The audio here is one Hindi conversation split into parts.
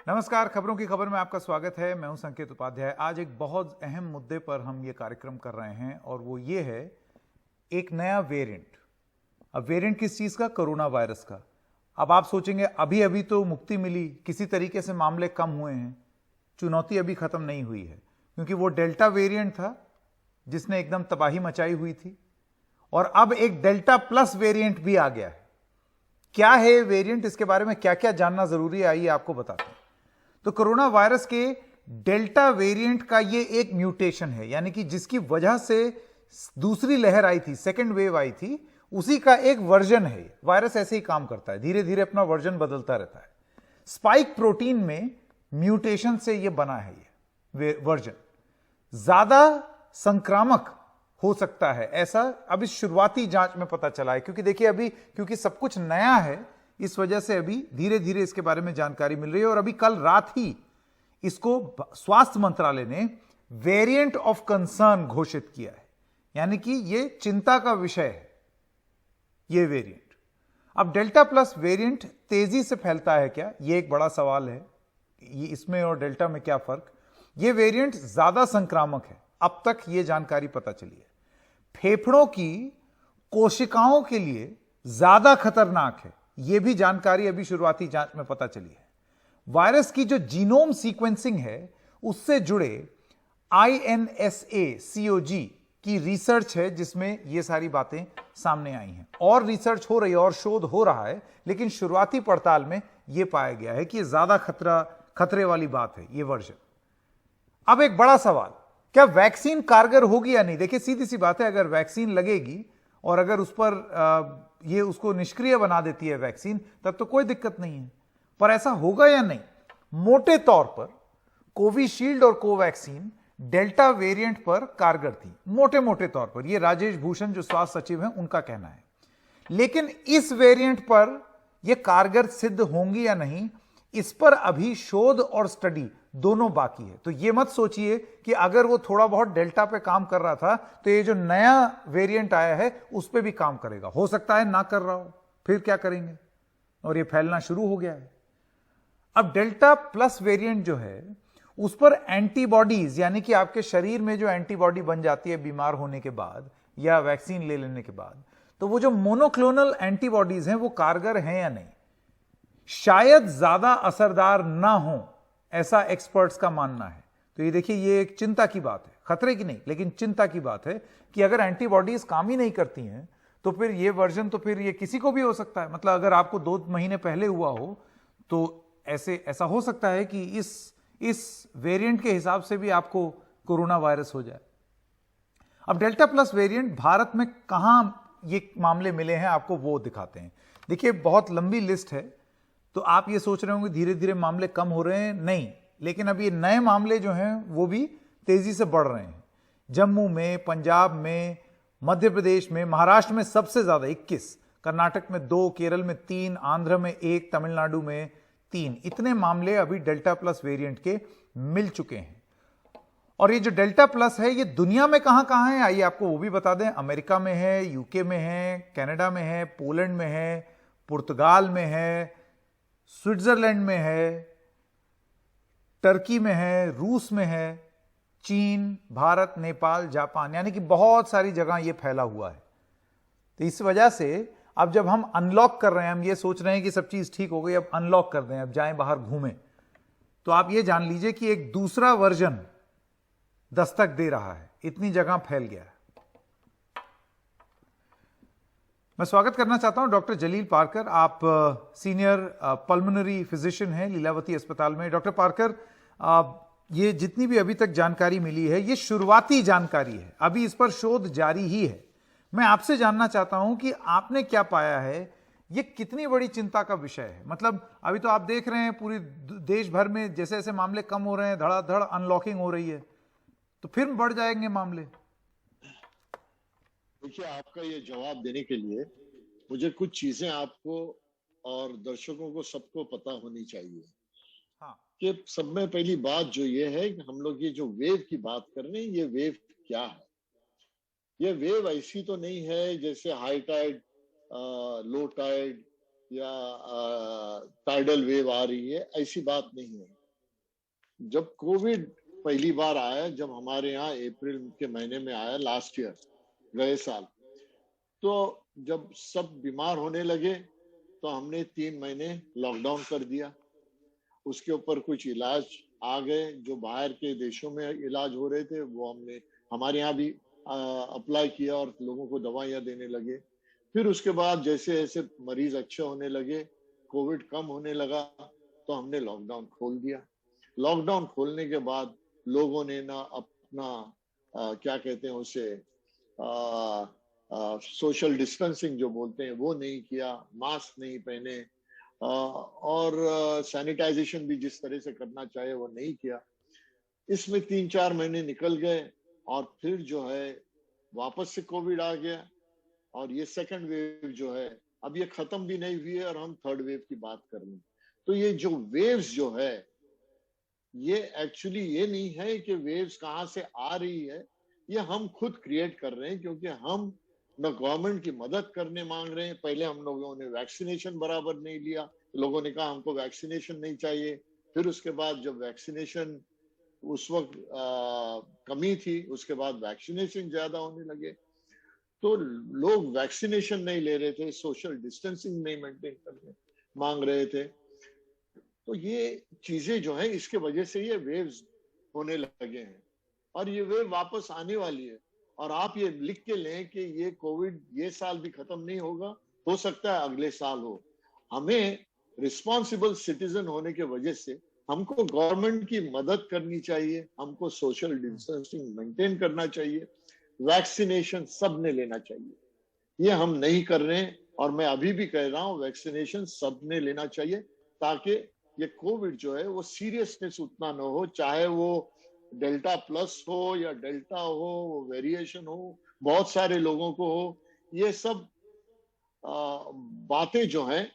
नमस्कार, खबरों की खबर में आपका स्वागत है। मैं हूं संकेत उपाध्याय। आज एक बहुत अहम मुद्दे पर हम ये कार्यक्रम कर रहे हैं और वो ये है एक नया वेरिएंट। अब वेरिएंट किस चीज का? कोरोना वायरस का। अब आप सोचेंगे अभी अभी तो मुक्ति मिली, किसी तरीके से मामले कम हुए हैं। चुनौती अभी खत्म नहीं हुई है, क्योंकि वो डेल्टा वेरिएंट था जिसने एकदम तबाही मचाई हुई थी और अब एक डेल्टा प्लस वेरिएंट भी आ गया है। क्या है वेरिएंट, इसके बारे में क्या क्या जानना जरूरी है, आइए आपको बताते हैं। तो कोरोना वायरस के डेल्टा वेरिएंट का ये एक म्यूटेशन है, यानी कि जिसकी वजह से दूसरी लहर आई थी, सेकेंड वेव आई थी, उसी का एक वर्जन है। वायरस ऐसे ही काम करता है, धीरे धीरे अपना वर्जन बदलता रहता है। स्पाइक प्रोटीन में म्यूटेशन से ये बना है, ये वर्जन ज्यादा संक्रामक हो सकता है, ऐसा अब इस शुरुआती जांच में पता चला है। क्योंकि देखिए अभी क्योंकि सब कुछ नया है, इस वजह से अभी धीरे धीरे इसके बारे में जानकारी मिल रही है। और अभी कल रात ही इसको स्वास्थ्य मंत्रालय ने वेरिएंट ऑफ कंसर्न घोषित किया है, यानी कि ये चिंता का विषय है ये वेरिएंट। अब डेल्टा प्लस वेरिएंट तेजी से फैलता है क्या, ये एक बड़ा सवाल है। ये इसमें और डेल्टा में क्या फर्क? ये वेरिएंट ज्यादा संक्रामक है, अब तक ये जानकारी पता चली है। फेफड़ों की कोशिकाओं के लिए ज्यादा खतरनाक है, यह भी जानकारी अभी शुरुआती जांच में पता चली है। वायरस की जो जीनोम सीक्वेंसिंग है उससे जुड़े INSA-CoG की रिसर्च है, जिसमें यह सारी बातें सामने आई हैं। और रिसर्च हो रही है और शोध हो रहा है, लेकिन शुरुआती पड़ताल में यह पाया गया है कि यह ज्यादा खतरे वाली बात है ये वर्जन। अब एक बड़ा सवाल, क्या वैक्सीन कारगर होगी या नहीं? देखिए सीधी सी बात है, अगर वैक्सीन लगेगी और अगर उस पर ये उसको निष्क्रिय बना देती है वैक्सीन, तब तो कोई दिक्कत नहीं है। पर ऐसा होगा या नहीं? मोटे तौर पर कोविशील्ड और कोवैक्सीन डेल्टा वेरिएंट पर कारगर थी, मोटे मोटे तौर पर। यह राजेश भूषण जो स्वास्थ्य सचिव हैं उनका कहना है। लेकिन इस वेरिएंट पर यह कारगर सिद्ध होंगी या नहीं, इस पर अभी शोध और स्टडी दोनों बाकी है। तो यह मत सोचिए कि अगर वो थोड़ा बहुत डेल्टा पे काम कर रहा था तो ये जो नया वेरिएंट आया है उस पे भी काम करेगा। हो सकता है ना कर रहा हो, फिर क्या करेंगे? और ये फैलना शुरू हो गया है। अब डेल्टा प्लस वेरिएंट जो है उस पर एंटीबॉडीज, यानी कि आपके शरीर में जो एंटीबॉडी बन जाती है बीमार होने के बाद या वैक्सीन ले लेने के बाद, तो वो जो मोनोक्लोनल एंटीबॉडीज हैं वो कारगर हैं या नहीं, शायद ज्यादा असरदार ना हो, ऐसा एक्सपर्ट्स का मानना है। तो ये देखिए, ये एक चिंता की बात है, खतरे की नहीं लेकिन चिंता की बात है कि अगर एंटीबॉडीज काम ही नहीं करती हैं तो फिर ये वर्जन, तो फिर ये किसी को भी हो सकता है। मतलब अगर आपको 2 महीने पहले हुआ हो तो ऐसा हो सकता है कि इस वेरिएंट के हिसाब से भी आपको कोरोना वायरस हो जाए। अब डेल्टा प्लस वेरिएंट भारत में कहां ये मामले मिले हैं आपको वो दिखाते हैं। देखिए बहुत लंबी लिस्ट है, तो आप ये सोच रहे होंगे धीरे धीरे मामले कम हो रहे हैं, नहीं, लेकिन अब ये नए मामले जो हैं वो भी तेजी से बढ़ रहे हैं। जम्मू में, पंजाब में, मध्य प्रदेश में, महाराष्ट्र में सबसे ज्यादा 21, कर्नाटक में 2, केरल में 3, आंध्र में 1, तमिलनाडु में 3, इतने मामले अभी डेल्टा प्लस वेरिएंट के मिल चुके हैं। और ये जो डेल्टा प्लस है ये दुनिया में कहां कहां है आइए आपको वो भी बता दें। अमेरिका में है, यूके में है, कनाडा में है, पोलैंड में है, पुर्तगाल में है, स्विट्जरलैंड में है, टर्की में है, रूस में है, चीन, भारत, नेपाल, जापान, यानी कि बहुत सारी जगह ये फैला हुआ है। तो इस वजह से अब जब हम अनलॉक कर रहे हैं, हम ये सोच रहे हैं कि सब चीज ठीक हो गई, अब अनलॉक कर दें, अब जाएं बाहर घूमें, तो आप ये जान लीजिए कि एक दूसरा वर्जन दस्तक दे रहा है, इतनी जगह फैल गया है। मैं स्वागत करना चाहता हूं डॉक्टर जलील पारकर। आप सीनियर पल्मोनरी फिजिशियन हैं लीलावती अस्पताल में। डॉक्टर पारकर, ये जितनी भी अभी तक जानकारी मिली है ये शुरुआती जानकारी है, अभी इस पर शोध जारी ही है। मैं आपसे जानना चाहता हूं कि आपने क्या पाया है, ये कितनी बड़ी चिंता का विषय है? मतलब अभी तो आप देख रहे हैं पूरी देश भर में जैसे जैसे मामले कम हो रहे हैं, धड़ाधड़ अनलॉकिंग हो रही है, तो फिर बढ़ जाएंगे मामले। देखिए, आपका ये जवाब देने के लिए मुझे कुछ चीजें आपको और दर्शकों को सबको पता होनी चाहिए। हाँ। कि सब में पहली बात जो ये है कि हम लोग ये जो वेव की बात कर रहे हैं, ये वेव क्या है? ये वेव ऐसी तो नहीं है जैसे हाई टाइड, लो टाइड या टाइडल वेव आ रही है, ऐसी बात नहीं है। जब कोविड पहली बार आया, जब हमारे यहाँ अप्रैल के महीने में आया लास्ट ईयर, गए साल, तो जब सब बीमार होने लगे तो हमने 3 महीने लॉकडाउन कर दिया। उसके ऊपर कुछ इलाज आ गए, जो बाहर के देशों में इलाज हो रहे थे वो हमने हमारे यहाँ भी अप्लाई किया और लोगों को दवाइयाँ देने लगे। फिर उसके बाद जैसे जैसे मरीज अच्छे होने लगे, कोविड कम होने लगा, तो हमने लॉकडाउन खोल दिया। लॉकडाउन खोलने के बाद लोगों ने ना अपना क्या कहते हैं उसे, सोशल डिस्टेंसिंग जो बोलते हैं वो नहीं किया, मास्क नहीं पहने, और सैनिटाइजेशन भी जिस तरह से करना चाहिए वो नहीं किया। इसमें 3-4 महीने निकल गए और फिर जो है वापस से कोविड आ गया, और ये सेकंड वेव जो है अब ये खत्म भी नहीं हुई है और हम थर्ड वेव की बात कर रहे हैं। तो ये जो वेव्स जो है, ये एक्चुअली ये नहीं है कि वेव्स कहाँ से आ रही है, ये हम खुद क्रिएट कर रहे हैं, क्योंकि हम न गवर्नमेंट की मदद करने मांग रहे हैं। पहले हम लोगों ने वैक्सीनेशन बराबर नहीं लिया, लोगों ने कहा हमको वैक्सीनेशन नहीं चाहिए। फिर उसके बाद जब वैक्सीनेशन उस वक्त कमी थी, उसके बाद वैक्सीनेशन ज्यादा होने लगे, तो लोग वैक्सीनेशन नहीं ले रहे थे, सोशल डिस्टेंसिंग नहीं मेंटेन करने मांग रहे थे। तो ये चीजें जो है, इसके वजह से ये वेव्स होने लगे हैं और ये वेव वापस आने वाली है। और आप ये लिख के लें कि ये कोविड ये साल भी खत्म नहीं होगा, हो सकता है अगले साल हो। हमें रिस्पॉन्सिबल सिटीजन होने के वजह से हमको गवर्नमेंट की मदद करनी चाहिए, हमको सोशल डिस्टेंसिंग मेंटेन करना चाहिए, वैक्सीनेशन सबने लेना चाहिए। ये हम नहीं कर रहे हैं और मैं अभी भी कह रहा हूं वैक्सीनेशन सबने लेना चाहिए, ताकि ये कोविड जो है वो सीरियसनेस उतना न हो, चाहे वो डेल्टा प्लस हो या डेल्टा हो, वेरिएशन हो, बहुत सारे लोगों को हो। ये सब बातें जो हैं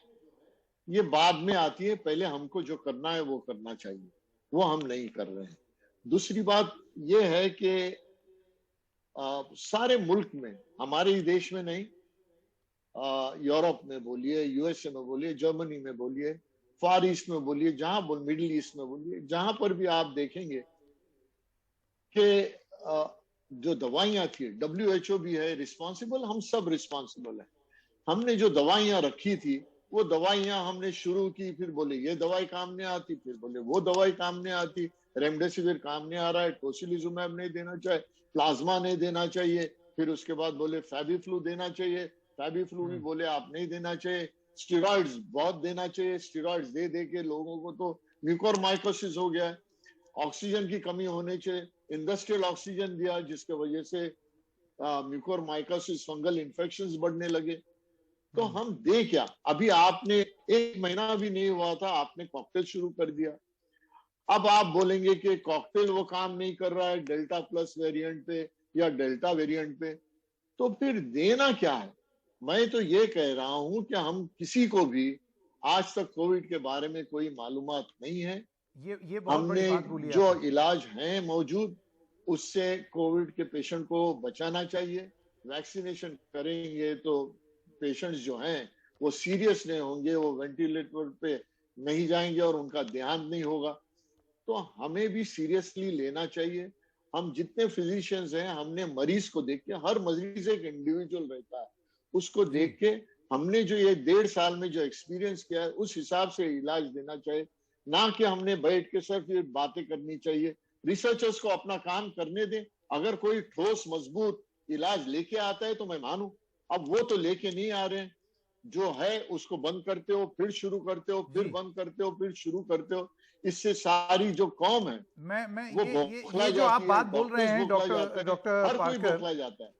ये बाद में आती है, पहले हमको जो करना है वो करना चाहिए, वो हम नहीं कर रहे हैं। दूसरी बात ये है कि सारे मुल्क में, हमारे ही देश में नहीं, यूरोप में बोलिए, यूएसए में बोलिए, जर्मनी में बोलिए, फार ईस्ट में बोलिए, जहां मिडिल ईस्ट में बोलिए, जहां पर भी आप देखेंगे कि जो दवाइयां थी, WHO भी है रिस्पॉन्सिबल, हम सब रिस्पॉन्सिबल है। हमने जो दवाइयां रखी थी वो दवाइयां हमने शुरू की, फिर बोले ये दवाई काम नहीं आती, फिर बोले वो दवाई काम नहीं आती, रेमडेसिविर काम नहीं आ रहा है, टोसिलिजुमैब नहीं देना चाहिए, प्लाज्मा नहीं देना चाहिए, फिर उसके बाद बोले फैबीफ्लू देना चाहिए, फैबीफ्लू भी बोले आप नहीं देना चाहिए, स्टेरॉइड्स बहुत देना चाहिए, स्टेरॉइड्स दे दे के लोगों को तो म्यूकोरमाइकोसिस हो गया है, ऑक्सीजन की कमी होने से इंडस्ट्रियल ऑक्सीजन दिया, जिसके वजह से म्यूकोरमाइकोसिस, फंगल इन्फेक्शंस बढ़ने लगे। तो हम दे क्या, अभी आपने 1 महीना भी नहीं हुआ था, आपने कॉकटेल शुरू कर दिया। अब आप बोलेंगे कि कॉकटेल वो काम नहीं कर रहा है डेल्टा प्लस वेरिएंट पे या डेल्टा वेरिएंट पे, तो फिर देना क्या है? मैं तो ये कह रहा हूं कि हम किसी को भी आज तक कोविड के बारे में कोई मालूमात नहीं है। ये बहुत हमने बड़ी बात बोली जो आपने। इलाज हैं मौजूद, उससे कोविड के पेशेंट को बचाना चाहिए। वैक्सीनेशन करेंगे तो पेशेंट्स जो हैं वो सीरियस नहीं होंगे, वो वेंटिलेटर पे नहीं जाएंगे और उनका ध्यान नहीं होगा। तो हमें भी सीरियसली लेना चाहिए। हम जितने फिजिशियंस हैं, हमने मरीज को देख के, हर मरीज एक इंडिविजुअल रहता है, उसको देख के हमने जो ये 1.5 साल में जो एक्सपीरियंस किया है उस हिसाब से इलाज देना चाहिए, ना कि हमने बैठ के सिर्फ ये बातें करनी चाहिए। रिसर्चर्स को अपना काम करने दें, अगर कोई ठोस मजबूत इलाज लेके आता है तो मैं मानूं। अब वो तो लेके नहीं आ रहे हैं, जो है उसको बंद करते हो, फिर शुरू करते हो, फिर बंद करते हो, फिर शुरू करते हो। इससे सारी जो कौम है मैं वो ये जो आप बात बोल रहे हैं डॉक्टर हर कोई पारकर, बौखला जाता है।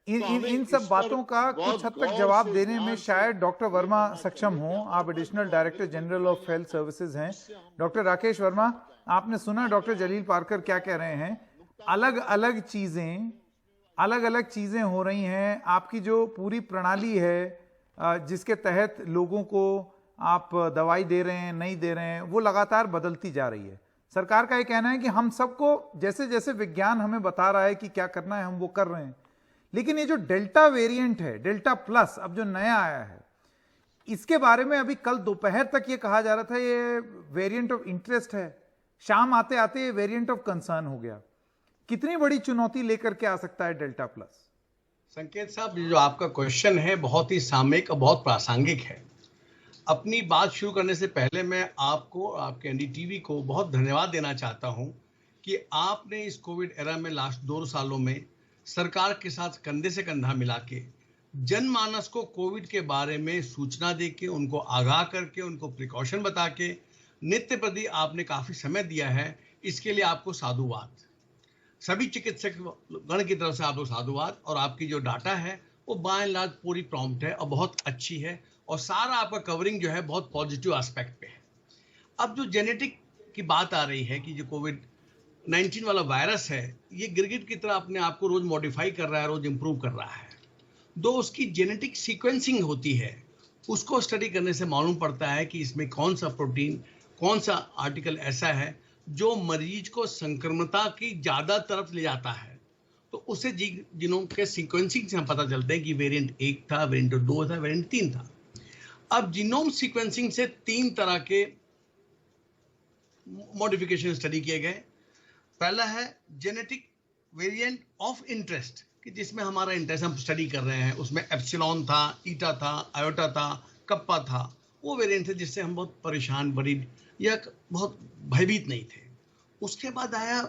इन तो इन हमें इन सब इस पर बातों का कुछ बहुत हद तक गौर जवाब से, देने में ध्यान से शायद डॉक्टर ये वर्मा करना सक्षम चाहिए हो। कि आप हमारे एडिशनल जो डायरेक्टर आगे जनरल ऑफ हेल्थ सर्विसेज हैं। उससे हम डॉक्टर राकेश वर्मा, आपने सुना डॉक्टर जलील पारकर क्या कह रहे हैं। अलग अलग चीजें हो रही हैं। आपकी जो पूरी प्रणाली है जिसके तहत लोगों को आप दवाई दे रहे हैं, नहीं दे रहे हैं, वो लगातार बदलती जा रही है। सरकार का ये कहना है कि हम सबको जैसे जैसे विज्ञान हमें बता रहा है कि क्या करना है हम वो कर रहे हैं, लेकिन ये जो डेल्टा वेरिएंट है, डेल्टा प्लस अब जो नया आया है, इसके बारे में अभी कल दोपहर तक ये कहा जा रहा था ये वेरिएंट ऑफ इंटरेस्ट है, शाम आते आते ये वेरिएंट ऑफ कंसर्न हो गया। कितनी बड़ी चुनौती लेकर के आ सकता है डेल्टा प्लस? संकेत साहब, जो आपका क्वेश्चन है बहुत ही सामयिक और बहुत प्रासंगिक है। अपनी बात शुरू करने से पहले मैं आपको, आपके एनडीटीवी को बहुत धन्यवाद देना चाहता हूं कि आपने इस कोविड एरा में लास्ट 2 सालों में सरकार के साथ कंधे से कंधा मिला के जनमानस को कोविड के बारे में सूचना देके, उनको आगाह करके, उनको प्रिकॉशन बता के नित्य प्रति आपने काफी समय दिया है। इसके लिए आपको साधुवाद। सभी चिकित्सक गण की तरफ से आपको साधुवाद। और आपकी जो डाटा है वो बाय एंड लार्ज पूरी प्रॉम्प्ट है और बहुत अच्छी है, और सारा आपका कवरिंग जो है बहुत पॉजिटिव एस्पेक्ट पे है। अब जो जेनेटिक की बात आ रही है कि जो कोविड-19 वाला वायरस है, ये गिरगिट की तरह अपने आप को रोज मॉडिफाई कर रहा है, रोज इंप्रूव कर रहा है। दो उसकी जेनेटिक सीक्वेंसिंग होती है, उसको स्टडी करने से मालूम पड़ता है कि इसमें कौन सा प्रोटीन, कौन सा आर्टिकल ऐसा है जो मरीज को संक्रमणता की ज्यादा तरफ ले जाता है। तो उसे जीनोम के सीक्वेंसिंग से हम पता चलते हैं कि वेरिएंट 1 था, वेरिएंट 2 था, वेरिएंट 3 था। अब जीनोम सीक्वेंसिंग से 3 तरह के मॉडिफिकेशन स्टडी किए गए। पहला है जेनेटिक वेरिएंट ऑफ इंटरेस्ट, कि जिसमें हमारा इंटरेस्ट हम स्टडी कर रहे हैं, उसमें एप्सिलॉन था, ईटा था, आयोटा था, कप्पा था। वो वेरिएंट थे जिससे हम बहुत परेशान, वरीड या बहुत भयभीत नहीं थे। उसके बाद आया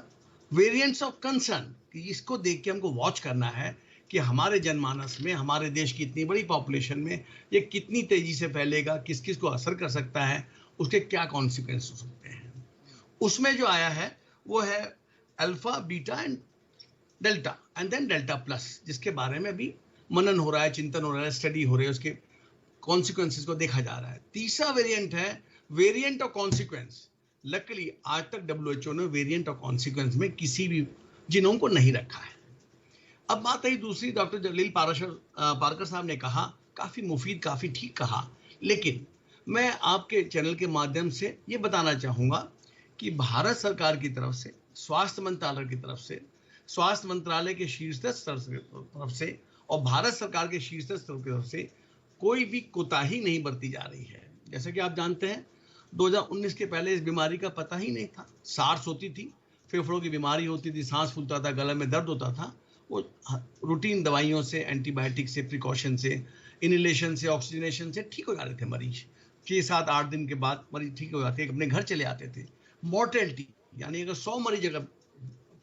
वेरिएंट्स ऑफ कंसर्न, कि इसको देख के हमको वॉच करना है कि हमारे जनमानस में, हमारे देश की इतनी बड़ी पॉपुलेशन में ये कितनी तेजी से फैलेगा, किस किस को असर कर सकता है, उसके क्या कॉन्सिक्वेंस हो सकते हैं। उसमें जो आया है वो है alpha, beta and delta, and then delta plus, जिसके बारे में अभी मनन हो रहा है, चिंतन हो रहा है, स्टडी हो रही है, उसके कॉन्सिक्वेंसेस को देखा जा रहा है। तीसरा वेरिएंट है वेरिएंट ऑफ कॉन्सिक्वेंस। लकीली आज तक WHO ने वेरिएंट ऑफ कॉन्सिक्वेंस में किसी भी जीनोम को नहीं रखा है। अब बात आई दूसरी, डॉक्टर जलील पारकर साहब ने कहा, काफी मुफीद, काफी ठीक कहा, लेकिन मैं आपके चैनल के माध्यम से ये बताना चाहूंगा कि भारत सरकार की तरफ से, स्वास्थ्य मंत्रालय की तरफ से, स्वास्थ्य मंत्रालय के शीर्षस्थ स्तर की तरफ से और भारत सरकार के शीर्षस्थ स्तर की तरफ से कोई भी कोताही नहीं बरती जा रही है। जैसे कि आप जानते हैं 2019 के पहले इस बीमारी का पता ही नहीं था। सार्स होती थी, फेफड़ों की बीमारी होती थी, सांस फूलता था, गले में दर्द होता था, वो रूटीन दवाइयों से, एंटीबायोटिक से, प्रिकॉशन से, इनहेलेशन से, ऑक्सीजनेशन से ठीक हो जाते थे मरीज। 6, 7, 8 दिन के बाद मरीज ठीक हो जाते, अपने घर चले आते थे। मॉर्टेलिटी यानी अगर 100 मरीज अगर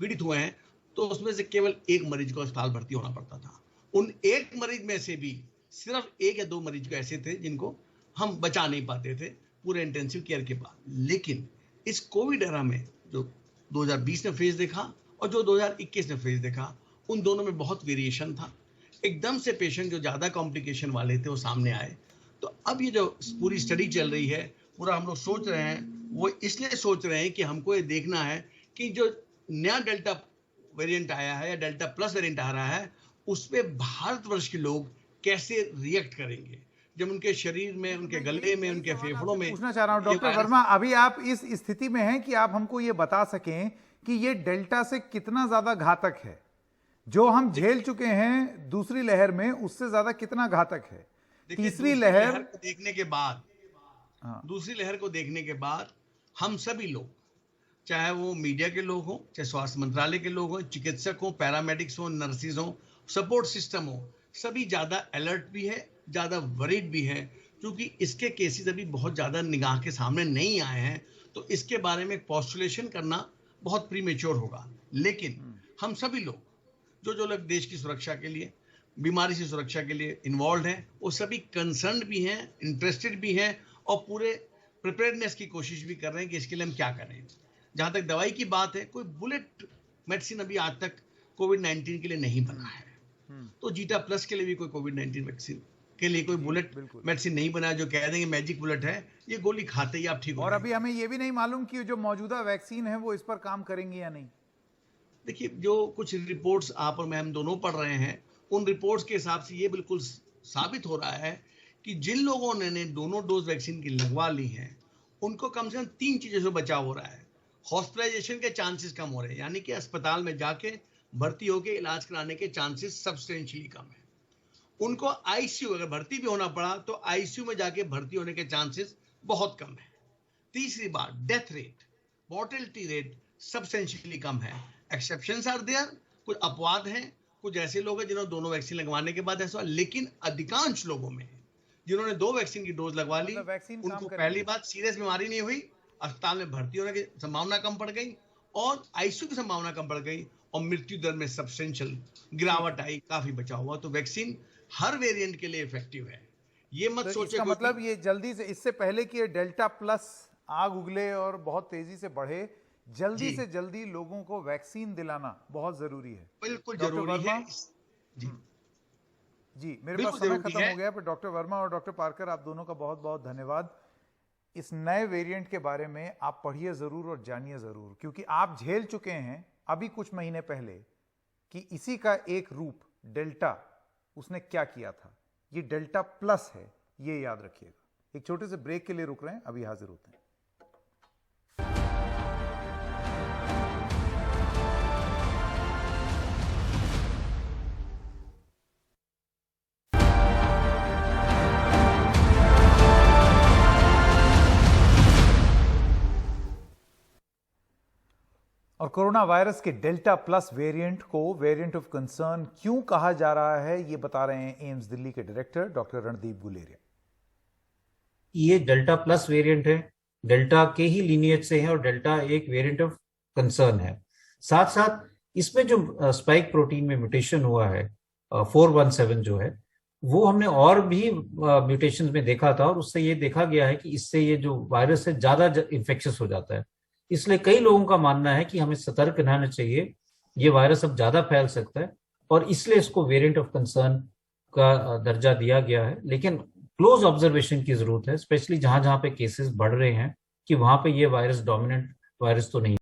पीड़ित हुए हैं तो उसमें से केवल 1 मरीज को अस्पताल भर्ती होना पड़ता था। उन 1 मरीज में से भी सिर्फ 1 या 2 मरीज को ऐसे थे जिनको हम बचा नहीं पाते थे पूरे इंटेंसिव केयर के बाद। लेकिन इस कोविड एरा में जो 2020 ने फेज देखा और जो 2021 ने फेज देखा, उन दोनों में बहुत वेरिएशन था। एकदम से पेशेंट जो ज्यादा कॉम्प्लिकेशन वाले थे वो सामने आए। तो अब ये जो पूरी स्टडी चल रही है, पूरा हम लोग सोच रहे हैं, वो इसलिए सोच रहे हैं कि हमको ये देखना है कि जो नया डेल्टा वेरिएंट आया है या डेल्टा प्लस वेरिएंट आ रहा है, उस पे भारतवर्ष के लोग कैसे रिएक्ट करेंगे, जब उनके शरीर में, उनके गले में, उनके फेफड़ों में। पूछना चाह रहा हूं डॉक्टर वर्मा, अभी आप इस स्थिति में हैं कि आप हमको ये बता सकें कि ये डेल्टा से कितना ज्यादा घातक है? जो हम झेल चुके हैं दूसरी लहर में, उससे ज्यादा कितना घातक है? तीसरी लहर को देखने के बाद, दूसरी लहर को देखने के बाद हम सभी लोग, चाहे वो मीडिया के लोग हों, चाहे स्वास्थ्य मंत्रालय के लोग हों, चिकित्सक हों, पैरामेडिक्स हों, नर्सिस हों, सपोर्ट सिस्टम हो, सभी ज्यादा अलर्ट भी है, ज्यादा वरीड भी है, क्योंकि इसके केसेस अभी बहुत ज्यादा निगाह के सामने नहीं आए हैं। तो इसके बारे में पॉस्टुलेशन करना बहुत प्रीमेच्योर होगा। लेकिन हम सभी लोग जो लोग देश की सुरक्षा के लिए, बीमारी से सुरक्षा के लिए इन्वॉल्व हैं, वो सभी कंसर्न भी हैं, इंटरेस्टेड भी हैं और पूरे प्रिपेयर्डनेस की कोशिश भी कर रहे हैं कि इसके लिए हम क्या करें। जहां तक दवाई की बात है, कोई बुलेट मेडिसिन अभी आज तक कोविड-19 के लिए नहीं बना है। तो जीटा प्लस के लिए भी कोई कोविड-19 वैक्सीन के लिए कोई बुलेट मेडिसिन नहीं बना जो कह देंगे मैजिक बुलेट है, ये गोली खाते ही आप ठीक हो। और अभी हमें ये भी नहीं मालूम कि जो मौजूदा वैक्सीन है वो इस पर काम करेंगे या नहीं। देखिए, जो कुछ रिपोर्ट्स आप और मैं हम दोनों पढ़ रहे हैं, उन रिपोर्ट्स के हिसाब से ये बिल्कुल साबित हो रहा है कि जिन लोगों ने दोनों डोज वैक्सीन की लगवा ली है, उनको कम से कम 3 चीजों से बचाव हो रहा है। हॉस्पिटलाइजेशन के चांसेस कम हो रहे हैं, यानी कि अस्पताल में जाके भर्ती होकर इलाज कराने के चांसेस सब्सटेंशियली कम है। उनको आईसीयू अगर भर्ती भी होना पड़ा तो आईसीयू में जाके भर्ती होने के चांसेस बहुत कम है। तीसरी बात, death rate, mortality rate substantially कम है। एक्सेप्शंस आर देयर, कुछ अपवाद हैं, कुछ ऐसे लोग हैं जिन्होंने दोनों वैक्सीन लगवाने के बाद ऐसा, लेकिन अधिकांश लोगों में जिन्होंने 2 वैक्सीन की डोज लगवा ली, मतलब वैक्सीन काम उनको करेगी। पहली बात सीरियस बीमारी नहीं हुई, अस्पताल में भर्ती होने की संभावना कम पड़ गई और आईसीयू की संभावना कम पड़ गई और मृत्यु दर में सब्सटेंशियल गिरावट आई, काफी बचाव हुआ। तो वैक्सीन हर वेरिएंट के लिए इफेक्टिव है। ये मत तो सोचे इसका कोई मतलब ये जल्दी से, इससे पहले कि ये डेल्टा प्लस आग उगले और बहुत तेजी से बढ़े, जल्दी जी। से जल्दी लोगों को वैक्सीन दिलाना बहुत जरूरी है। बिल्कुल डॉक्टर जरूरी है। वर्मा? जी, जी, मेरे बिल्कुल पास समय जरूरी खत्म है। हो गया, पर डॉक्टर वर्मा और डॉक्टर पार्कर, आप दोनों का बहुत बहुत धन्यवाद। इस नए वेरिएंट के बारे में आप पढ़िए जरूर और जानिए जरूर, क्योंकि आप झेल चुके हैं अभी कुछ महीने पहले कि इसी का एक रूप डेल्टा, उसने क्या किया था। ये डेल्टा प्लस है, ये याद रखिएगा। एक छोटे से ब्रेक के लिए रुक रहे हैं, अभी हाजिर होते हैं। और कोरोना वायरस के डेल्टा प्लस वेरिएंट को वेरिएंट ऑफ कंसर्न क्यों कहा जा रहा है, ये बता रहे हैं एम्स दिल्ली के डायरेक्टर डॉक्टर रणदीप गुलेरिया। ये डेल्टा प्लस वेरिएंट है, डेल्टा के ही लीनिएज से है और डेल्टा एक वेरिएंट ऑफ कंसर्न है। साथ साथ इसमें जो स्पाइक प्रोटीन में म्यूटेशन हुआ है 417 जो है, वो हमने और भी म्यूटेशन में देखा था और उससे ये देखा गया है कि इससे ये जो वायरस है ज्यादा इन्फेक्शियस हो जाता है। इसलिए कई लोगों का मानना है कि हमें सतर्क रहना चाहिए, ये वायरस अब ज्यादा फैल सकता है और इसलिए इसको वेरिएंट ऑफ कंसर्न का दर्जा दिया गया है। लेकिन क्लोज ऑब्जर्वेशन की जरूरत है, स्पेशली जहां जहां पे केसेस बढ़ रहे हैं कि वहां पे ये वायरस डोमिनेंट वायरस तो नहीं